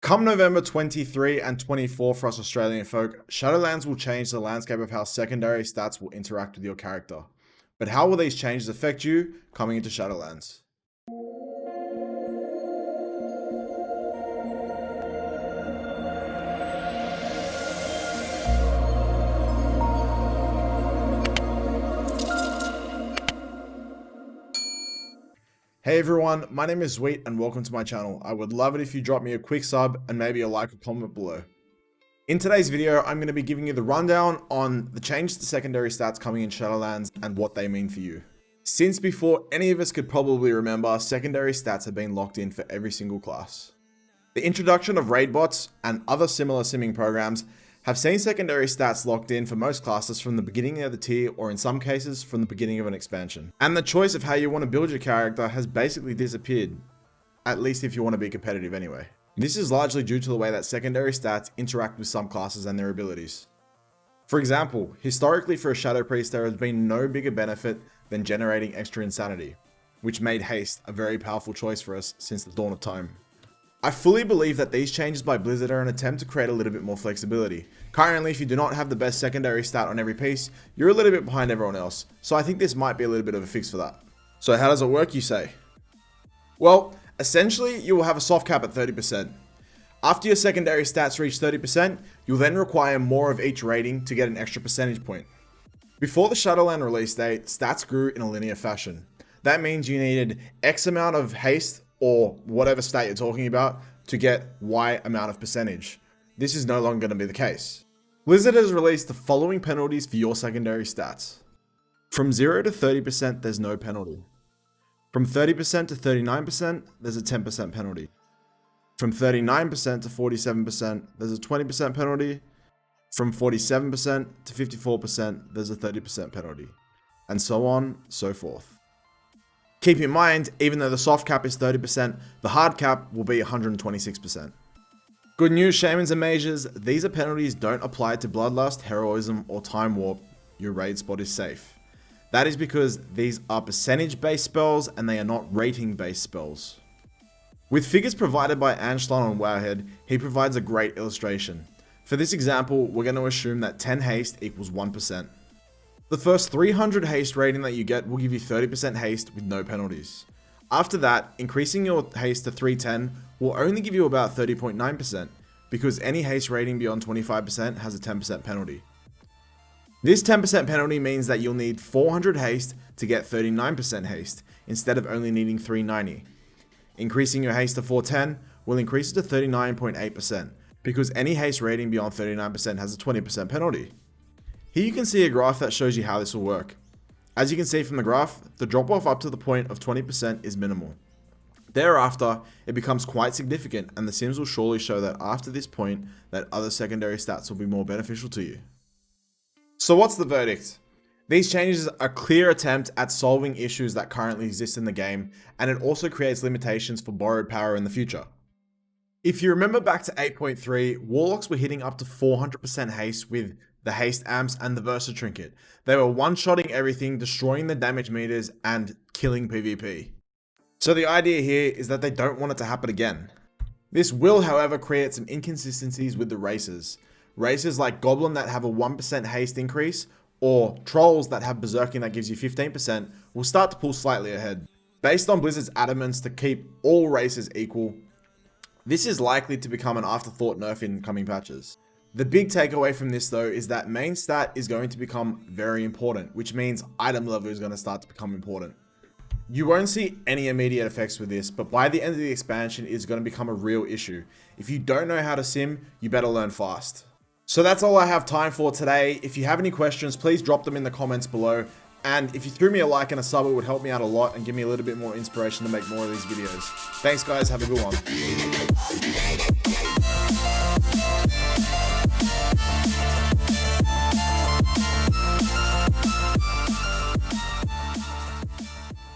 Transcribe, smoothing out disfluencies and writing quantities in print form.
Come November 23 and 24 for us Australian folk, Shadowlands will change the landscape of how secondary stats will interact with your character. But how will these changes affect you coming into Shadowlands? Hey everyone, my name is Sweet and welcome to my channel. I would love it if you drop me a quick sub and maybe a like or comment below. In today's video, I'm going to be giving you the rundown on the changes to secondary stats coming in Shadowlands and what they mean for you. Since before any of us could probably remember, secondary stats have been locked in for every single class. The introduction of raid bots and other similar simming programs have seen secondary stats locked in for most classes from the beginning of the tier, or in some cases from the beginning of an expansion. And the choice of how you want to build your character has basically disappeared, at least if you want to be competitive anyway. This is largely due to the way that secondary stats interact with some classes and their abilities. For example, historically for a Shadow Priest there has been no bigger benefit than generating extra insanity, which made haste a very powerful choice for us since the dawn of time. I fully believe that these changes by Blizzard are an attempt to create a little bit more flexibility. Currently, if you do not have the best secondary stat on every piece, you're a little bit behind everyone else, so I think this might be a little bit of a fix for that. So how does it work, you say? Well, essentially, you will have a soft cap at 30%. After your secondary stats reach 30%, you'll then require more of each rating to get an extra percentage point. Before the Shadowland release date, stats grew in a linear fashion. That means you needed X amount of haste or whatever stat you're talking about to get Y amount of percentage. This is no longer going to be the case. Blizzard has released the following penalties for your secondary stats. From 0 to 30%, there's no penalty. From 30% to 39%, there's a 10% penalty. From 39% to 47%, there's a 20% penalty. From 47% to 54%, there's a 30% penalty. And so on, so forth. Keep in mind, even though the soft cap is 30%, the hard cap will be 126%. Good news, shamans and mages, these penalties don't apply to bloodlust, heroism, or time warp. Your raid spot is safe. That is because these are percentage based spells and they are not rating based spells. With figures provided by Anshlan on Wowhead, he provides a great illustration. For this example, we're going to assume that 10 haste equals 1%. The first 300 haste rating that you get will give you 30% haste with no penalties. After that, increasing your haste to 310 will only give you about 30.9%, because any haste rating beyond 25% has a 10% penalty. This 10% penalty means that you'll need 400 haste to get 39% haste, instead of only needing 390. Increasing your haste to 410 will increase it to 39.8%, because any haste rating beyond 39% has a 20% penalty. Here you can see a graph that shows you how this will work. As you can see from the graph, the drop off up to the point of 20% is minimal. Thereafter, it becomes quite significant, and the sims will surely show that after this point that other secondary stats will be more beneficial to you. So what's the verdict? These changes are a clear attempt at solving issues that currently exist in the game, and it also creates limitations for borrowed power in the future. If you remember back to 8.3, Warlocks were hitting up to 400% haste with the haste amps and the Versa trinket. They were one-shotting everything, destroying the damage meters and killing PvP. So the idea here is that they don't want it to happen again. This will, however, create some inconsistencies with the races. Races like Goblin that have a 1% haste increase, or Trolls that have Berserking that gives you 15%, will start to pull slightly ahead. Based on Blizzard's adamance to keep all races equal, this is likely to become an afterthought nerf in coming patches. The big takeaway from this though is that main stat is going to become very important, which means item level is going to start to become important. You won't see any immediate effects with this, but by the end of the expansion it's going to become a real issue. If you don't know how to sim, you better learn fast. So that's all I have time for today. If you have any questions, please drop them in the comments below. And if you threw me a like and a sub, it would help me out a lot and give me a little bit more inspiration to make more of these videos. Thanks guys, have a good one.